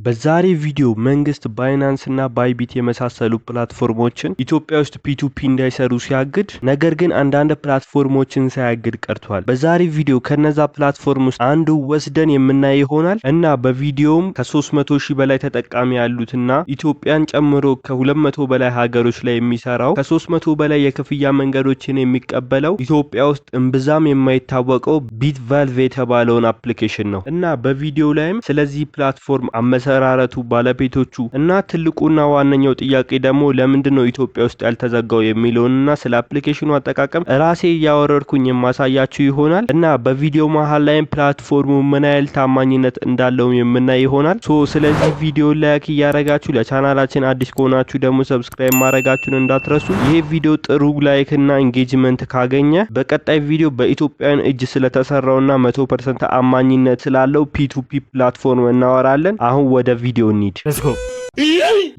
በዛሬ ቪዲዮ መንግስት ባይናንስ እና ባይቢት የመሳሰሉ ፕላትፎርሞችን ኢትዮጵያ ውስጥ ፒ2ፒ እንዳይሰሩ ሲያግድ፣ ነገር ግን አንዳንድ ፕላትፎርሞችን ሳያግድ ቀርቷል። በዛሬ ቪዲዮ ከነዛ ፕላትፎርም ውስጥ አንዱ ወስደን የምናይ ይሆናል እና በቪዲዮውም ከ300,000 በላይ ተጠቃሚ ያሉትና ኢትዮጵያን ጨምሮ ከ200 በላይ ሀገሮች ላይ የሚሰራው ከ300 በላይ የክፍያ መንገዶችን የሚቀበለው ኢትዮጵያ ውስጥ እምብዛም የማይታወቀው ቢትቫልቭ የተባለውን አፕሊኬሽን ነው እና በቪዲዮ ላይም ስለዚህ ፕላትፎርም አመሰራረቱ፣ ባለቤቶቹ እና ትልቁና ዋነኛው ጥያቄ ደግሞ ለምንድነው ኢትዮጵያ ውስጥ ያልተዘጋው የሚለውንና ስለ አፕሊኬሽኑ አጠቃቀም ራሴ ያወረድኩኝ የማሳያችሁ ይሆናል እና በቪዲዮ መሃል ላይም ፕላትፎርሙ ምን ያህል ታማኝነት እንዳለው የምናይ ይሆናል። ስለዚህ ቪዲዮ ላይክ እያደረጋችሁ ለቻናላችን አዲስ ከሆናችሁ ደግሞ ሰብስክራይብ ማድረጋችሁን እንዳትረሱ። ይሄ ቪዲዮ ጥሩ ላይክ እና ኢንጌጅመንት ካገኘ በቀጣይ ቪዲዮ በኢትዮጵያውያን እጅ ስለተሰራውና 100% ተአማኝነት ስላለው ፒ2ፒ ፕላትፎርም እናወራለን። አሁን ወደ ቪዲዮ እንሂድ።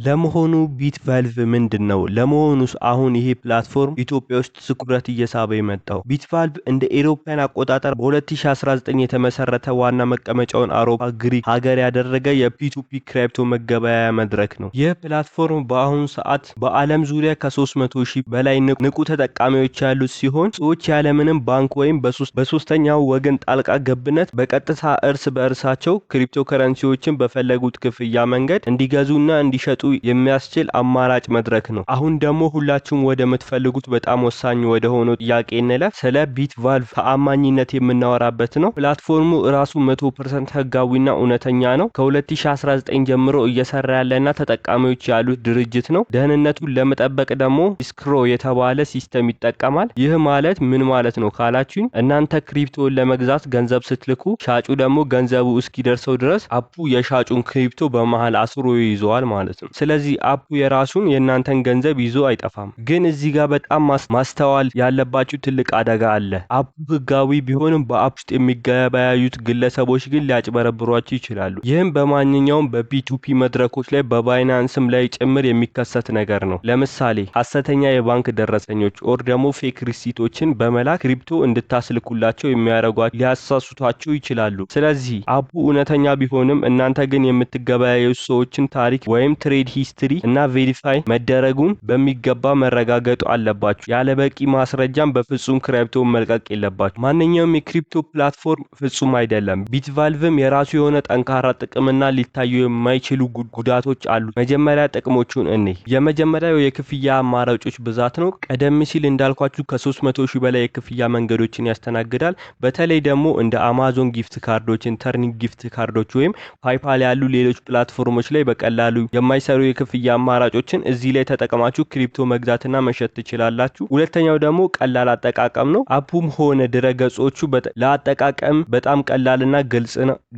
ለመሆኑ ቢትቫልቭ ምንድነው? ለመሆኑስ አሁን ይሄ ፕላትፎርም ኢትዮጵያ ውስጥ ትኩረት እየሳበ የመጣው? ቢትቫልቭ እንደ ኤሮፓያን አቆጣጠር በ2019 የተመሰረተ ዋና መቀመጫውን አውሮፓ ግሪክ ሀገር ያደረገ የፒ2ፒ ክሪፕቶ መገበያያ መድረክ ነው። ይህ ፕላትፎርም በአሁኑ ሰዓት በዓለም ዙሪያ ከ300,000 በላይ ንቁ ተጠቃሚዎች ያሉት ሲሆን ሰዎች ያለምንም ባንክ ወይም በሶስተኛው ወገን ጣልቃ ገብነት በቀጥታ እርስ በእርሳቸው ክሪፕቶ ከረንሲዎችን በፈለጉት ክፍያ መንገድ እንዲገዙና እንዲሸጡ የሚያስችል አማራጭ መድረክ ነው። አሁን ደግሞ ሁላችሁም ወደ ምትፈልጉት በጣም ወሳኝ ወደ ሆነው ጥያቄ እንለፍ። ስለ ቢትቫልቭ ተአማኝነት የምናወራበት ነው። ፕላትፎርሙ ራሱ 100% ህጋዊና እውነተኛ ነው። ከ2019 ጀምሮ እየሰራ ያለና ተጠቃሚዎች ያሉት ድርጅት ነው። ደህንነቱን ለመጠበቅ ደግሞ ስክሮ የተባለ ሲስተም ይጠቀማል። ይህ ማለት ምን ማለት ነው ካላችሁኝ፣ እናንተ ክሪፕቶን ለመግዛት ገንዘብ ስትልኩ ሻጩ ደግሞ ገንዘቡ እስኪደርሰው ድረስ አፑ የሻጩን ክሪፕቶ በመሃል አስሮ ይይዘዋል ማለት ነው። ስለዚህ አፑ የራሱን የእናንተን ገንዘብ ይዞ አይጠፋም። ግን እዚህ ጋር በጣም ማስተዋል ያለባችሁ ትልቅ አደጋ አለ። አፑ ህጋዊ ቢሆንም በአፕ ውስጥ የሚገበያዩት ግለሰቦች ግን ሊያጭበረብሯችሁ ይችላሉ። ይህም በማንኛውም በፒ2ፒ መድረኮች ላይ በባይናንስም ላይ ጭምር የሚከሰት ነገር ነው። ለምሳሌ ሐሰተኛ የባንክ ደረሰኞች ኦር ደግሞ ፌክ ሪሲቶችን በመላክ ክሪፕቶ እንድታስልኩላቸው የሚያደርጓችሁ ሊያሳሱታችሁ ይችላሉ። ስለዚህ አፑ እውነተኛ ቢሆንም እናንተ ግን የምትገበያዩ ሰዎችን ታሪክ ወይም ትሬድ ሂስትሪ እና ቬሪፋይ መደረጉን በሚገባ መረጋገጡ አለባችሁ። ያለ በቂ ማስረጃም በፍጹም ክሪፕቶን መልቀቅ የለባችሁ። ማንኛውም የክሪፕቶ ፕላትፎርም ፍጹም አይደለም። ቢትቫልቭም የራሱ የሆነ ጠንካራ ጥቅምና ሊታዩ የማይችሉ ጉዳቶች አሉ። መጀመሪያ ጥቅሞቹን እንይ። የመጀመሪያው የክፍያ አማራጮች ብዛት ነው። ቀደም ሲል እንዳልኳችሁ ከ300,000 በላይ የክፍያ መንገዶችን ያስተናግዳል። በተለይ ደግሞ እንደ አማዞን ጊፍት ካርዶች፣ ኢንተርኔት ጊፍት ካርዶች ወይም ፓይፓል ያሉ ሌሎች ፕላትፎርሞች ላይ በቀላሉ የማይሰሩ የክፍያ አማራጮችን እዚህ ላይ ተጠቅማችሁ ክሪፕቶ መግዛትና መሸጥ ትችላላችሁ። ሁለተኛው ደግሞ ቀላል አጠቃቀም ነው። አፑም ሆነ ድረገጾቹ ለአጠቃቀም በጣም ቀላልና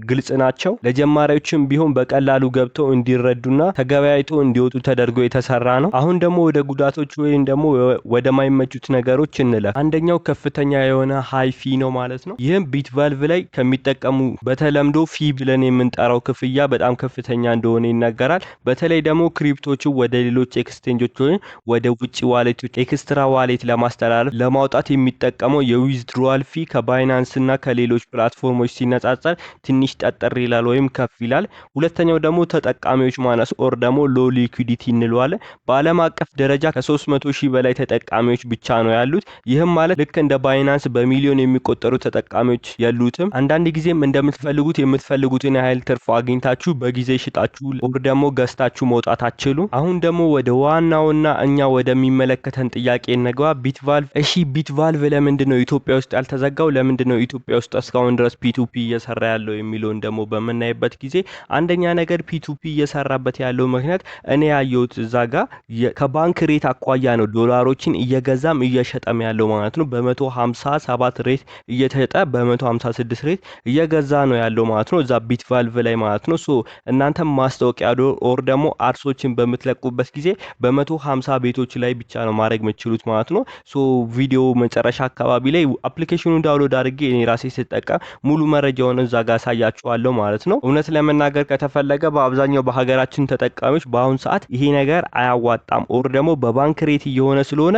ግልጽ ናቸው። ለጀማሪዎችም ቢሆን በቀላሉ ገብተው እንዲረዱና ተገበያይተው እንዲወጡ ተደርጎ የተሰራ ነው። አሁን ደግሞ ወደ ጉዳቶች ወይም ደግሞ ወደ ማይመቹት ነገሮች እንለፍ። አንደኛው ከፍተኛ የሆነ ሃይ ፊ ነው ማለት ነው። ይህም ቢትቫልቭ ላይ ከሚጠቀሙ በተለምዶ ፊ ብለን የምንጠራው ክፍያ በጣም ከፍተኛ እንደሆነ ይነገራል። በተለይ ደግሞ ክሪፕቶቹ ወደ ሌሎች ኤክስቼንጆች ወይም ወደ ውጪ ዋሌቶች ኤክስትራ ዋሌት ለማስተላለፍ ለማውጣት የሚጠቀመው የዊዝድሮዋል ፊ ከባይናንስ እና ከሌሎች ፕላትፎርሞች ሲነጻጸር ትንሽ ጠጠር ይላል ወይም ከፍ ይላል። ሁለተኛው ደግሞ ተጠቃሚዎች ማነስ ኦር ደግሞ ሎ ሊኩዊዲቲ እንለዋለን። በዓለም አቀፍ ደረጃ ከ300,000 በላይ ተጠቃሚዎች ብቻ ነው ያሉት። ይህም ማለት ልክ እንደ ባይናንስ በሚሊዮን የሚቆጠሩ ተጠቃሚዎች ያሉትም አንዳንድ ጊዜም እንደምትፈልጉት የምትፈልጉትን ያህል ትርፍ አግኝታችሁ በጊዜ ሽጣችሁ ኦር ደግሞ ገዝታችሁ መውጣት አትችሉ። አሁን ደግሞ ወደ ዋናውና እኛ ወደሚመለከተን ጥያቄ እንግባ። ቢትቫልቭ ቢትቫልቭ ለምንድነው ኢትዮጵያ ውስጥ ያልተዘጋው? ለምንድነው ኢትዮጵያ ውስጥ እስካሁን ድረስ ፒ2ፒ እየሰራ ያለው የሚለውን ደግሞ በመናይበት ጊዜ አንደኛ ነገር ፒ2ፒ እየሰራበት ያለው ምክንያት እኔ ያየሁት እዛ ጋር ከባንክ ሬት አኳያ ነው ዶላሮችን እየገዛም እየሸጠም ያለው ማለት ነው። በ157 ሬት እየተሸጠ በ156 ሬት እየገዛ ነው ያለው ማለት ነው እዛ ቢትቫልቭ ላይ ማለት ነው። እናንተም ማስታወቂያ ኦር ደግሞ አድሶችን በምትለቁበት ጊዜ በ150 ቤቶች ላይ ብቻ ነው ማድረግ የምትችሉት ማለት ነው። ቪዲዮ መጨረሻ አካባቢ ላይ አፕሊኬሽኑን ዳውንሎድ አድርጌ እኔ ራሴ ስጠቀም ሙሉ መረጃውን እዛ ጋር ሳያችኋለሁ ማለት ነው። እውነት ለመናገር ከተፈለገ በአብዛኛው በሀገራችን ተጠቃሚዎች በአሁን ሰዓት ይሄ ነገር አያዋጣም ኦር ደግሞ በባንክ ሬት እየሆነ ስለሆነ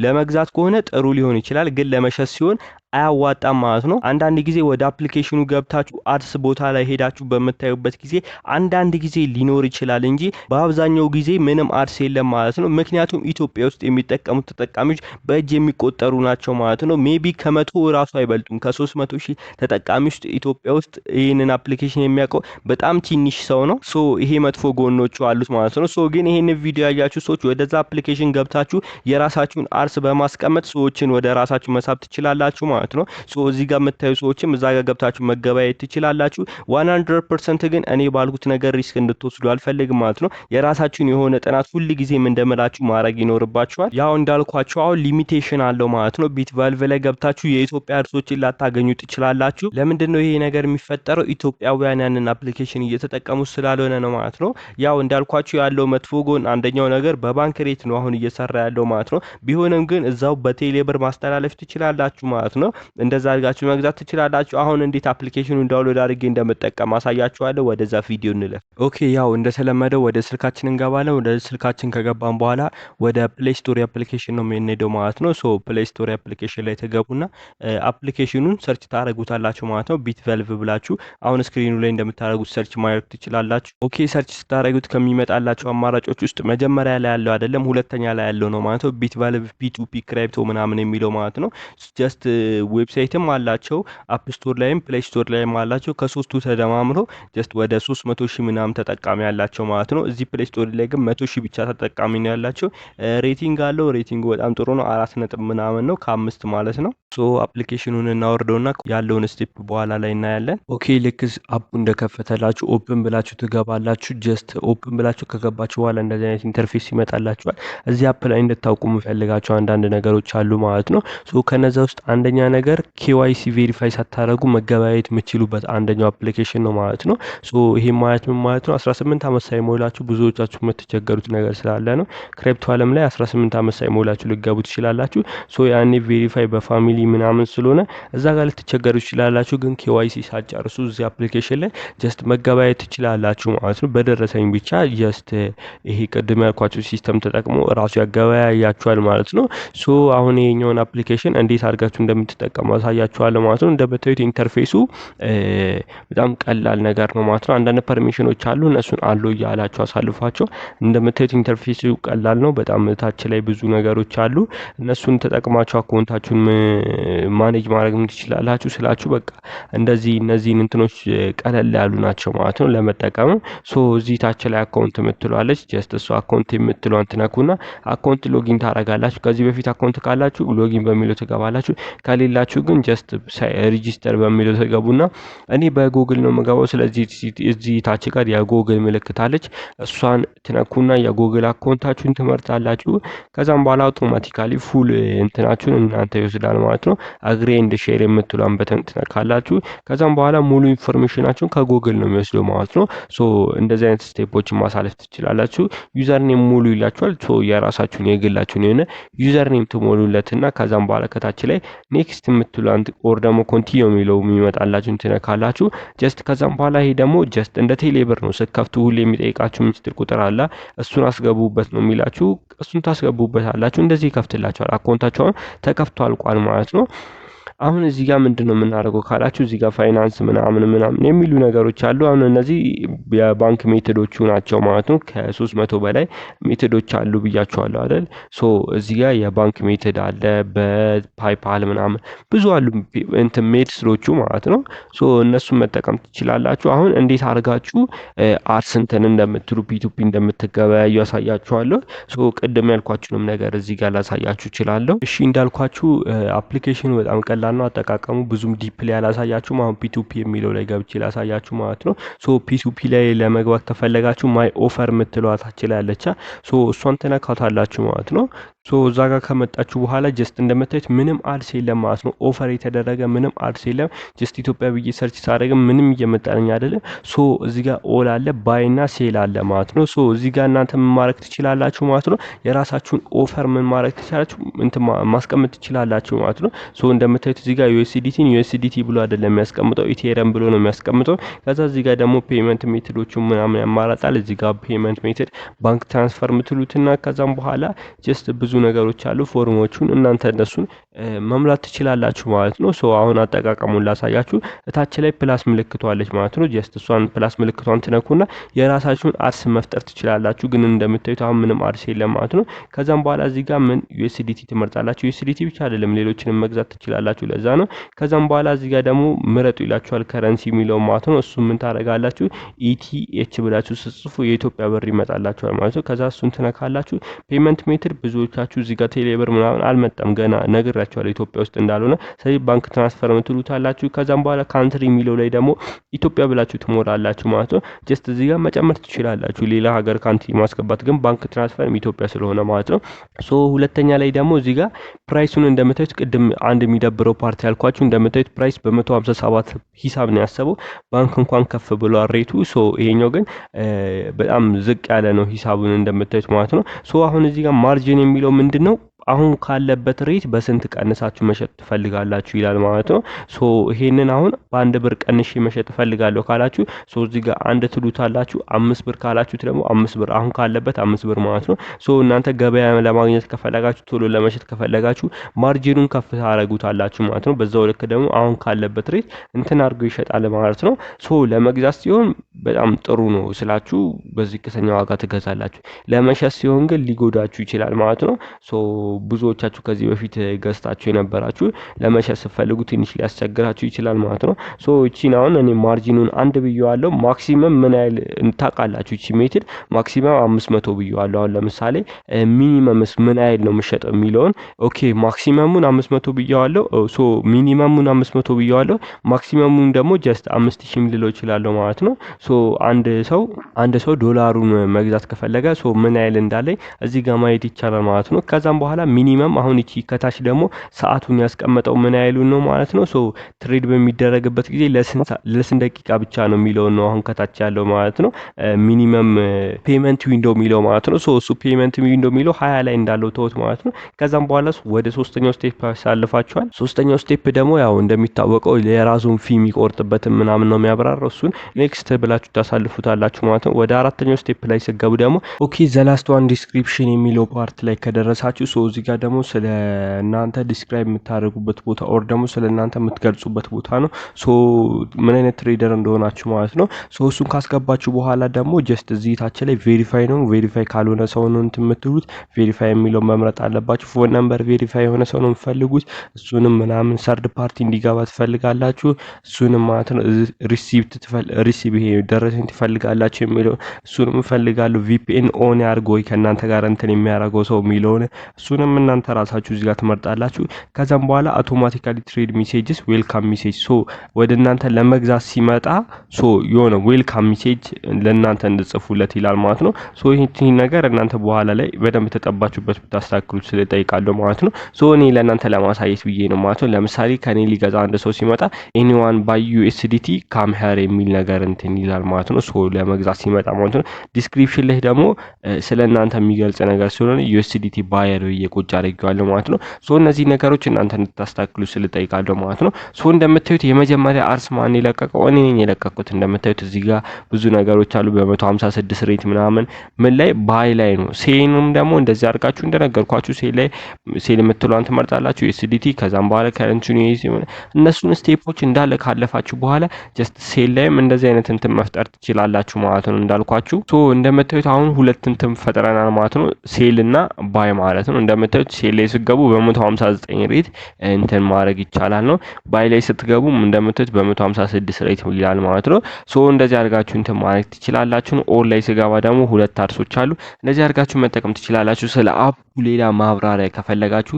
ለመግዛት ከሆነ ጥሩ ሊሆን ይችላል፣ ግን ለመሸጥ ሲሆን አያዋጣም ማለት ነው። አንዳንድ ጊዜ ወደ አፕሊኬሽኑ ገብታችሁ አድስ ቦታ ላይ ሄዳችሁ በምታዩበት ጊዜ አንዳንድ ጊዜ ሊኖር ይችላል እንጂ በአብዛኛው ጊዜ ምንም አድስ የለም ማለት ነው። ምክንያቱም ኢትዮጵያ ውስጥ የሚጠቀሙት ተጠቃሚዎች በእጅ የሚቆጠሩ ናቸው ማለት ነው። ሜቢ ከመቶ ራሱ አይበልጡም። ከ300,000 ተጠቃሚ ውስጥ ኢትዮጵያ ውስጥ ይህንን አፕሊኬሽን የሚያውቀው በጣም ትንሽ ሰው ነው። ሶ ይሄ መጥፎ ጎኖቹ አሉት ማለት ነው። ሶ ግን ይሄን ቪዲዮ ያያችሁ ሰዎች ወደዛ አፕሊኬሽን ገብታችሁ የራሳችሁን አርስ በማስቀመጥ ሰዎችን ወደ ራሳችሁ መሳብ ትችላላችሁ ማለት ነው። ሶ እዚህ ጋር የምታዩ ሰዎችም እዛ ጋር ገብታችሁ መገበያየት ትችላላችሁ። 100% ግን እኔ ባልኩት ነገር ሪስክ እንድትወስዱ አልፈልግም ማለት ነው። የራሳችሁን የሆነ ጥናት ሁሉ ጊዜም እንደምላችሁ ማድረግ ይኖርባችኋል። ያው እንዳልኳችሁ አሁን ሊሚቴሽን አለው ማለት ነው። ቢትቫልቭ ላይ ገብታችሁ የኢትዮጵያ አርሶችን ላታገኙ ትችላላችሁ። ለምንድነው ይሄ ነገር የሚፈጠረው? ኢትዮጵያውያን ያንን አፕሊኬሽን እየተጠቀሙ ስላልሆነ ነው ማለት ነው። ያው እንዳልኳችሁ ያለው መጥፎ ጎን አንደኛው ነገር በባንክ ሬት ነው አሁን እየሰራ ያለው ማለት ነው። ቢሆንም ግን እዛው በቴሌብር ማስተላለፍ ትችላላችሁ ማለት ነው። እንደዛ አድርጋችሁ መግዛት ትችላላችሁ። አሁን እንዴት አፕሊኬሽኑን ዳውንሎድ አድርጌ እንደምጠቀም አሳያችኋለሁ። ወደዛ ቪዲዮ እንለፍ። ኦኬ ያው እንደተለመደው ወደ ስልካችን እንገባለን። ወደ ስልካችን ከገባን በኋላ ወደ ፕሌይ ስቶር አፕሊኬሽን ነው የምንሄደው ማለት ነው። ሶ ፕሌይ ስቶር አፕሊኬሽን ላይ ተገቡና አፕሊኬሽኑን ሰርች ታደርጉታላችሁ ማለት ነው። ቢትቫልቭ ብላችሁ አሁን ስክሪኑ ላይ እንደምታደርጉት ሰርች ማድረግ ትችላላችሁ። ኦኬ ሰርች ስታደርጉት ከሚመጣላችሁ አማራጮች ውስጥ መጀመሪያ ላይ ያለው አይደለም ሁለተኛ ላይ ያለው ነው ማለት ነው። ቢትቫልቭ ፒ2ፒ ክሪፕቶ ምናምን የሚለው ማለት ነው። ጀስት ዌብሳይትም አላቸው አፕ ስቶር ላይም ፕሌይ ስቶር ላይም አላቸው። ከሶስቱ ተደማምሮ ጀስት ወደ 300,000 ምናምን ተጠቃሚ ያላቸው ማለት ነው። እዚህ ፕሌይ ስቶር ላይ ግን 100,000 ብቻ ተጠቃሚ ነው ያላቸው። ሬቲንግ አለው። ሬቲንጉ በጣም ጥሩ ነው። 4 ነጥብ ምናምን ነው ከ5 ማለት ነው። ሶ አፕሊኬሽኑን እናወርደውና ያለውን ስቴፕ በኋላ ላይ እናያለን። ኦኬ ልክ አፑ እንደከፈተላችሁ ኦፕን ብላችሁ ትገባላችሁ። ጀስት ኦፕን ብላችሁ ከገባችሁ በኋላ እንደዚህ አይነት ኢንተርፌስ ይመጣላችኋል። እዚህ አፕ ላይ እንድታውቁ የምፈልጋቸው አንዳንድ ነገሮች አሉ ማለት ነው። ሶ ከነዛ ውስጥ አንደኛ ነገር KYC ቬሪፋይ ሳታደርጉ መገበያየት የምትችሉበት አንደኛው አፕሊኬሽን ነው ማለት ነው። ሶ ይሄ ማለት ምን ማለት ነው? 18 ዓመት ሳይሞላችሁ ብዙዎቻችሁ የምትቸገሩት ነገር ስላለ ነው። ክሪፕቶ ዓለም ላይ 18 ዓመት ሳይሞላችሁ ልትገቡ ትችላላችሁ። ሶ ያኔ ቬሪፋይ በፋሚሊ ምናምን ስለሆነ እዛ ጋር ልትቸገሩ ትችላላችሁ። ግን KYC ሳትጨርሱ እዚህ አፕሊኬሽን ላይ ጀስት መገበያየት ትችላላችሁ ማለት ነው። በደረሰኝ ብቻ ጀስት ይሄ ቅድም ያልኳችሁ ሲስተም ተጠቅሞ ራሱ ያገበያያችኋል ማለት ነው። ሶ አሁን ይሄኛውን አፕሊኬሽን እንዴት አድርጋችሁ እንደምትጠቀሙ አሳያችኋለሁ ማለት ነው። እንደምታዩት ኢንተርፌሱ በጣም ቀላል ነገር ነው ማለት ነው። አንዳንድ ፐርሚሽኖች አሉ እነሱን አሉ እያላችሁ አሳልፏቸው። እንደምታዩት ኢንተርፌሱ ቀላል ነው በጣም። ታች ላይ ብዙ ነገሮች አሉ እነሱን ተጠቅማችሁ አካውንታችሁን ማኔጅ ማድረግ ትችላላችሁ ስላችሁ በቃ እንደዚህ እነዚህን እንትኖች ቀለል ያሉ ናቸው ማለት ነው ለመጠቀም። ሶ እዚህ ታች ላይ አካውንት የምትሏለች ጀስት እሱ አካውንት የምትሏን ትነኩና አካውንት ሎጊን ታረጋላችሁ። ከዚህ በፊት አካውንት ካላችሁ ሎጊን በሚለው ትገባላችሁ። ከሌላችሁ ግን ጀስት ሬጂስተር በሚለው ትገቡና እኔ በጉግል ነው የምገባው። ስለዚህ እዚህ ታች ጋር የጉግል ምልክት አለች እሷን ትነኩና የጉግል አካውንታችሁን ትመርጣላችሁ። ከዛም በኋላ አውቶማቲካሊ ፉል እንትናችሁን እናንተ ይወስዳል ማለት ነው። አግሪ ኤንድ ሼር የምትሏን በተን ትነካላችሁ። ከዛም በኋላ ሙሉ ኢንፎርሜሽናችሁን ከጉግል ነው የሚወስደው ማለት ነው። ሶ እንደዚህ አይነት ስቴፖችን ማሳለፍ ትችላላችሁ። ዩዘር ኔም ሙሉ ይላችኋል። ሶ የራሳችሁን የግላችሁን የሆነ ዩዘር ኔም ትሞሉለትና ከዛም በኋላ ከታች ላይ ኔክስት የምትሏን ኦር ደግሞ ኮንቲኒው የሚለው የሚመጣላችሁን ትነካላችሁ። ጀስት ከዛም በኋላ ይሄ ደግሞ ጀስት እንደ ቴሌብር ነው። ስትከፍቱ ሁሌ የሚጠይቃችሁ ሚስጥር ቁጥር አለ እሱን አስገቡበት ነው የሚላችሁ። እሱን ታስገቡበት አላችሁ እንደዚህ ይከፍትላችኋል። አካውንታችሁ ተከፍቶ አልቋል ማለት ነው። አሁን እዚህ ጋር ምንድነው የምናደርገው ካላችሁ እዚህ ጋር ፋይናንስ ምናምን የሚሉ ነገሮች አሉ። አሁን እነዚህ የባንክ ሜቶዶቹ ናቸው ማለት ነው። ከ300 በላይ ሜቶዶች አሉ ብያችኋለሁ አይደል? ሶ እዚህ ጋር የባንክ ሜቶድ አለ በፓይፓል ምናምን ብዙ አሉ እንትን ሜቶዶቹ ማለት ነው። ሶ እነሱን መጠቀም ትችላላችሁ። አሁን እንዴት አድርጋችሁ አርስንተን እንደምትሉ ፒቱፒ እንደምትገበያዩ ያሳያችኋለሁ። ሶ ቅድም ያልኳችሁንም ነገር እዚህ ጋር ላሳያችሁ እችላለሁ። እሺ እንዳልኳችሁ አፕሊኬሽኑ በጣም ቀላል ነው። አጠቃቀሙ ብዙም ዲፕሊ ያላሳያችሁም። አሁን ፒቱፒ የሚለው ላይ ገብቼ ላሳያችሁ ማለት ነው። ሶ ፒቱፒ ላይ ለመግባት ከፈለጋችሁ ማይ ኦፈር የምትለዋ ታች ላይ አለች። ሶ እሷን ተነካታላችሁ ማለት ነው። ሶ እዛ ጋር ከመጣችሁ በኋላ ጀስት እንደምታዩት ምንም አድስ የለም ማለት ነው። ኦፈር የተደረገ ምንም አድስ የለም። ጀስት ኢትዮጵያ ብዬ ሰርች ሳደርግ ምንም እየመጣልኝ አይደለም። ሶ እዚህ ጋር ኦል አለ ባይ እና ሴል አለ ማለት ነው። ሶ እዚህ ጋር እናንተ ምን ማድረግ ትችላላችሁ ማለት ነው። የራሳችሁን ኦፈር ምን ማድረግ ትችላላችሁ እንትን ማስቀመጥ ትችላላችሁ ማለት ነው። ሶ እንደምታዩት እዚህ ጋር ዩኤስዲቲ ብሎ አይደለም የሚያስቀምጠው ኢቴሪየም ብሎ ነው የሚያስቀምጠው። ከዛ እዚህ ጋር ደግሞ ፔመንት ሜቶዶቹ ምናምን ያማራጣል። እዚህ ጋር ፔመንት ሜቶድ ባንክ ትራንስፈር የምትሉትና ከዛም በኋላ ጀስት ብዙ ብዙ ነገሮች አሉ። ፎርሞቹን እናንተ እነሱን መሙላት ትችላላችሁ ማለት ነው። ሶ አሁን አጠቃቀሙን ላሳያችሁ። እታች ላይ ፕላስ ምልክቷ አለች ማለት ነው። ጀስት እሷን ፕላስ ምልክቷን ትነኩና የራሳችሁን አድስ መፍጠር ትችላላችሁ። ግን እንደምታዩት አሁን ምንም አድስ የለም ማለት ነው። ከዛም በኋላ እዚህ ጋር ምን ዩኤስዲቲ ትመርጣላችሁ። ዩኤስዲቲ ብቻ አይደለም ሌሎችንም መግዛት ትችላላችሁ። ለዛ ነው። ከዛም በኋላ እዚህ ጋር ደግሞ ምረጡ ይላችኋል ከረንሲ የሚለው ማለት ነው። እሱ ምን ታደርጋላችሁ ኢቲኤች ብላችሁ ስትጽፉ የኢትዮጵያ ብር ይመጣላችኋል ማለት ነው። ከዛ እሱን ትነካላችሁ። ፔመንት ሜትድ ብዙዎቻችሁ እዚህ ጋር ቴሌብር ምናምን አልመጣም ገና ነግራችኋለሁ ኢትዮጵያ ውስጥ እንዳልሆነ። ስለዚህ ባንክ ትራንስፈር ምትሉታላችሁ። ከዛም በኋላ ካንትሪ የሚለው ላይ ደግሞ ኢትዮጵያ ብላችሁ ትሞላላችሁ ማለት ነው። ጀስት እዚህ ጋር መጨመር ትችላላችሁ ሌላ ሀገር ካንትሪ ማስገባት፣ ግን ባንክ ትራንስፈር ኢትዮጵያ ስለሆነ ማለት ነው። ሶ ሁለተኛ ላይ ደግሞ እዚህ ጋር ፕራይሱን እንደምታዩት ቅድም አንድ የሚደብረው ፓርቲ ያልኳችሁ እንደምታዩት ፕራይስ በ157 ሂሳብ ነው ያሰበው። ባንክ እንኳን ከፍ ብሏል ሬቱ። ሶ ይሄኛው ግን በጣም ዝቅ ያለ ነው ሂሳቡን እንደምታዩት ማለት ነው። ሶ አሁን እዚህ ጋር ማርጂን የሚለው ምንድነው አሁን ካለበት ሬት በስንት ቀንሳችሁ መሸጥ ትፈልጋላችሁ ይላል ማለት ነው። ሶ ይሄንን አሁን በአንድ ብር ቀንሼ መሸጥ ፈልጋለሁ ካላችሁ ሶ እዚህ ጋር አንድ ትሉታላችሁ። 5 ብር ካላችሁት ደግሞ 5 ብር አሁን ካለበት 5 ብር ማለት ነው። ሶ እናንተ ገበያ ለማግኘት ከፈለጋችሁ ቶሎ ለመሸጥ ከፈለጋችሁ ማርጂኑን ከፍ ታረጉታላችሁ ማለት ነው። በዛው ልክ ደግሞ አሁን ካለበት ሬት እንትን አድርጎ ይሸጣል ማለት ነው። ሶ ለመግዛት ሲሆን በጣም ጥሩ ነው ስላችሁ በዝቅተኛ ዋጋ ትገዛላችሁ። ለመሸጥ ሲሆን ግን ሊጎዳችሁ ይችላል ማለት ነው። ሶ ብዙዎቻችሁ ከዚህ በፊት ገዝታችሁ የነበራችሁ ለመሸጥ ስትፈልጉ ትንሽ ሊያስቸግራችሁ ይችላል ማለት ነው። ሶ እቺን አሁን እኔ ማርጂኑን አንድ ብየዋለሁ። ማክሲመም ምን ያህል እንታቃላችሁ? እቺ ሜትድ ማክሲመም 500 ብየዋለሁ። አሁን ለምሳሌ ሚኒመምስ ምን ያህል ነው የምሸጠው የሚለውን ኦኬ ማክሲመሙን 500 ብየዋለሁ። ሶ ሚኒመሙን 500 ብየዋለሁ። ማክሲመሙን ደግሞ ጀስት 5000 ልለው እችላለሁ ማለት ነው። ሶ አንድ ሰው ዶላሩን መግዛት ከፈለገ ሶ ምን ያህል እንዳለኝ እዚህ ጋር ማየት ይቻላል ማለት ነው። ከዛም በኋላ ሚኒመም አሁን እቺ ከታች ደግሞ ሰዓቱን ያስቀመጠው ምን ያህሉን ነው ማለት ነው። ሶ ትሬድ በሚደረግበት ጊዜ ለስንት ደቂቃ ብቻ ነው የሚለው ነው አሁን ከታች ያለው ማለት ነው። ሚኒመም ፔመንት ዊንዶ የሚለው ማለት ነው። ሶ እሱ ፔመንት ዊንዶ የሚለው 20 ላይ እንዳለው ተውት ማለት ነው። ከዛም በኋላ ወደ ሶስተኛው ስቴፕ ያሳልፋችኋል። ሶስተኛው ስቴፕ ደግሞ ያው እንደሚታወቀው የራሱን ፊ የሚቆርጥበትን ምናምን ነው የሚያብራራው። እሱን ኔክስት ብላችሁ ታሳልፉታላችሁ ማለት ነው። ወደ አራተኛው ስቴፕ ላይ ስገቡ ደግሞ ኦኬ ዘላስት ዋን ዲስክሪፕሽን የሚለው ፓርት ላይ ከደረሳችሁ ሶ እዚህ ጋር ደግሞ ስለ እናንተ ዲስክራይብ የምታደርጉበት ቦታ ኦር ደግሞ ስለ እናንተ የምትገልጹበት ቦታ ነው። ሶ ምን አይነት ትሬደር እንደሆናችሁ ማለት ነው። ሶ እሱን ካስገባችሁ በኋላ ደግሞ ጀስት እዚህ ታች ላይ ቬሪፋይ ነው። ቬሪፋይ ካልሆነ ሰው ነው እንትን የምትሉት ቬሪፋይ የሚለው መምረጥ አለባችሁ። ፎን ነምበር ቬሪፋይ የሆነ ሰው ነው የምትፈልጉት። እሱንም ምናምን ሰርድ ፓርቲ እንዲገባ ትፈልጋላችሁ። እሱንም ማለት ነው። ሪሲቭ ይሄ ደረሰኝ ትፈልጋላችሁ የሚለው እሱንም እፈልጋለሁ። ቪፒኤን ኦን ያርጎ ከእናንተ ጋር እንትን የሚያደርገው ሰው የሚለውን እሱንም እናንተ ራሳችሁ እዚህ ጋር ትመርጣላችሁ። ከዛም በኋላ አውቶማቲካሊ ትሬድ ሜሴጅስ ዌልካም ሜሴጅ ሶ ወደ እናንተ ለመግዛት ሲመጣ ሶ የሆነ ዌልካም ሜሴጅ ለእናንተ እንድጽፉለት ይላል ማለት ነው። ሶ ይህን ነገር እናንተ በኋላ ላይ በደንብ ተጠባችሁበት ብታስተካክሉት ስለጠይቃለሁ ማለት ነው። ሶ እኔ ለእናንተ ለማሳየት ብዬ ነው ማለት ነው። ለምሳሌ ከኔ ሊገዛ አንድ ሰው ሲመጣ ኤኒዋን ባይ ዩኤስዲቲ ካም ሄር የሚል ነገር እንትን ይላል ማለት ነው። ሶ ለመግዛት ሲመጣ ማለት ነው። ዲስክሪፕሽን ላይ ደግሞ ስለ እናንተ የሚገልጽ ነገር ስለሆነ ዩኤስዲቲ ባየር እየቆጭ አድርጌዋለሁ ማለት ነው። ሶ እነዚህ ነገሮች እናንተ እንድታስተካክሉ ስለጠይቃለሁ ማለት ነው። ሶ እንደምታዩት የመጀመሪያ አርስ ማን የለቀቀው እኔ ነኝ የለቀቁት። እንደምታዩት እዚህ ጋር ብዙ ነገሮች አሉ። በ156 ሬት ምናምን ምን ላይ ባይ ላይ ነው። ሴንም ደግሞ እንደዚህ አድርጋችሁ እንደነገርኳችሁ ሴል የምትሏን ትመርጣላችሁ ዩኤስዲቲ። ከዛም በኋላ ከረንሲውን እነሱን ስቴፖች እንዳለ ካለፋችሁ በኋላ ጀስት ሴል ላይም እንደዚህ አይነት እንትን መፍጠር ትችላላችሁ ማለት ነው እንዳልኳችሁ። ሶ እንደምታዩት አሁን ሁለት እንትን ፈጥረናል ማለት ነው። ሴል እና ባይ ማለት ነው። እንደምታዩት ሴል ላይ ስትገቡ በ159 ሬት እንትን ማድረግ ይቻላል ነው። ባይ ላይ ስትገቡ እንደምታዩት በ156 ሬት ይላል ማለት ነው። ሶ እንደዚህ አድርጋችሁ እንትን ማድረግ ትችላላችሁ። ኦን ላይ ስገባ ደግሞ ሁለት አርሶች አሉ። እንደዚህ አድርጋችሁ መጠቀም ትችላላችሁ። ስለ አፕ ሌላ ማብራሪያ ከፈለጋችሁ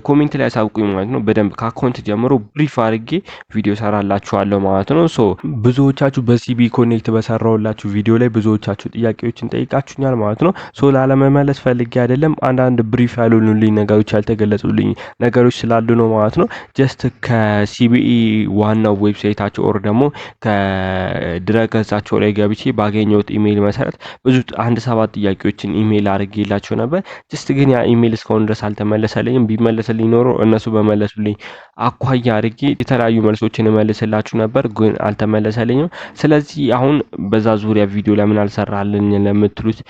ኮሜንት ላይ አሳውቁኝ ማለት ነው። በደንብ ከአካውንት ጀምሮ ብሪፍ አድርጌ ቪዲዮ ሰራላችኋለሁ ማለት ነው። ሶ ብዙዎቻችሁ በሲቢ ኮኔክት በሰራውላችሁ ቪዲዮ ላይ ብዙዎቻችሁ ጥያቄዎችን ጠይቃችሁኛል ማለት ነው። ሶ ላለመመለስ ፈልጌ አይደለም፣ አንዳንድ ብሪፍ ያሉልኝ ነገሮች ያልተገለጹልኝ ነገሮች ስላሉ ነው ማለት ነው። ጀስት ከሲቢኢ ዋናው ዌብሳይታቸው ኦር ደግሞ ከድረገጻቸው ላይ ገብቼ ባገኘሁት ኢሜይል መሰረት ብዙ 7 ጥያቄዎችን ኢሜይል አድርጌላቸው ነበር። ጀስት ግን ያ ኢሜይል እስካሁን ድረስ አልተመለሰልኝም። ቢመለስልኝ ኖሮ እነሱ በመለሱልኝ አኳያ አድርጌ የተለያዩ መልሶችን እመልስላችሁ ነበር፣ ግን አልተመለሰልኝም። ስለዚህ አሁን በዛ ዙሪያ ቪዲዮ ለምን አልሰራልኝ ለምትሉት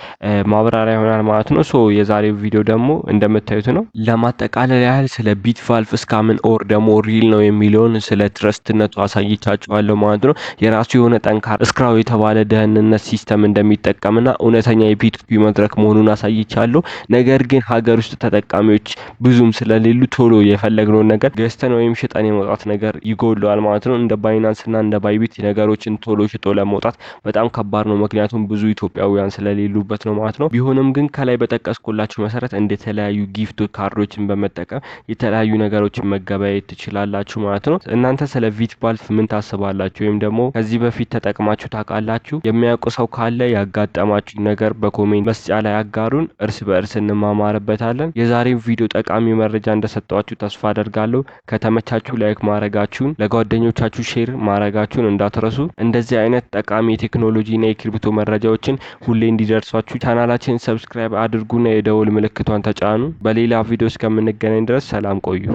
ማብራሪያ ይሆናል ማለት ነው። ሶ የዛሬው ቪዲዮ ደግሞ እንደምታዩት ነው። ለማጠቃለል ያህል ስለ ቢትቫልቭ ስካምን ኦር ደግሞ ሪል ነው የሚለውን ስለ ትረስትነቱ አሳይቻችኋለሁ ማለት ነው። የራሱ የሆነ ጠንካራ ስክራው የተባለ ደህንነት ሲስተም እንደሚጠቀምና እውነተኛ የፒቱፒ መድረክ መሆኑን አሳይቻለሁ። ነገር ግን ሀገር ውስጥ ተጠቃሚዎች ብዙም ስለሌሉ ቶሎ የፈለግነውን ነገር ገዝተን ወይም ሽጠን የመውጣት ነገር ይጎለዋል ማለት ነው። እንደ ባይናንስ እና እንደ ባይቢት ነገሮችን ቶሎ ሽጦ ለመውጣት በጣም ከባድ ነው፣ ምክንያቱም ብዙ ኢትዮጵያውያን ስለሌሉበት ነው ማለት ነው። ቢሆንም ግን ከላይ በጠቀስኩላችሁ መሰረት እንደተለያዩ ጊፍት ካርዶችን በመጠቀም የተለያዩ ነገሮችን መገበያየት ትችላላችሁ ማለት ነው። እናንተ ስለ ቢትቫልቭ ምን ታስባላችሁ? ወይም ደግሞ ከዚህ በፊት ተጠቅማችሁ ታውቃላችሁ? የሚያውቁ ሰው ካለ ያጋጠማችሁ ነገር በኮሜንት መስጫ ላይ አጋሩን፣ እርስ በእርስ እንማማርበታለን። የዛሬው ቪዲዮ ጠቃሚ መረጃ እንደሰጣችሁ ተስፋ አደርጋለሁ። ከተመቻችሁ ላይክ ማድረጋችሁን፣ ለጓደኞቻችሁ ሼር ማድረጋችሁን እንዳትረሱ። እንደዚህ አይነት ጠቃሚ የቴክኖሎጂና የክሪፕቶ መረጃዎችን ሁሌ እንዲደርሷችሁ ቻናላችንን ሰብስክራይብ አድርጉና የደወል ምልክቷን ተጫኑ። በሌላ ቪዲዮ እስከምንገናኝ ድረስ ሰላም ቆዩ።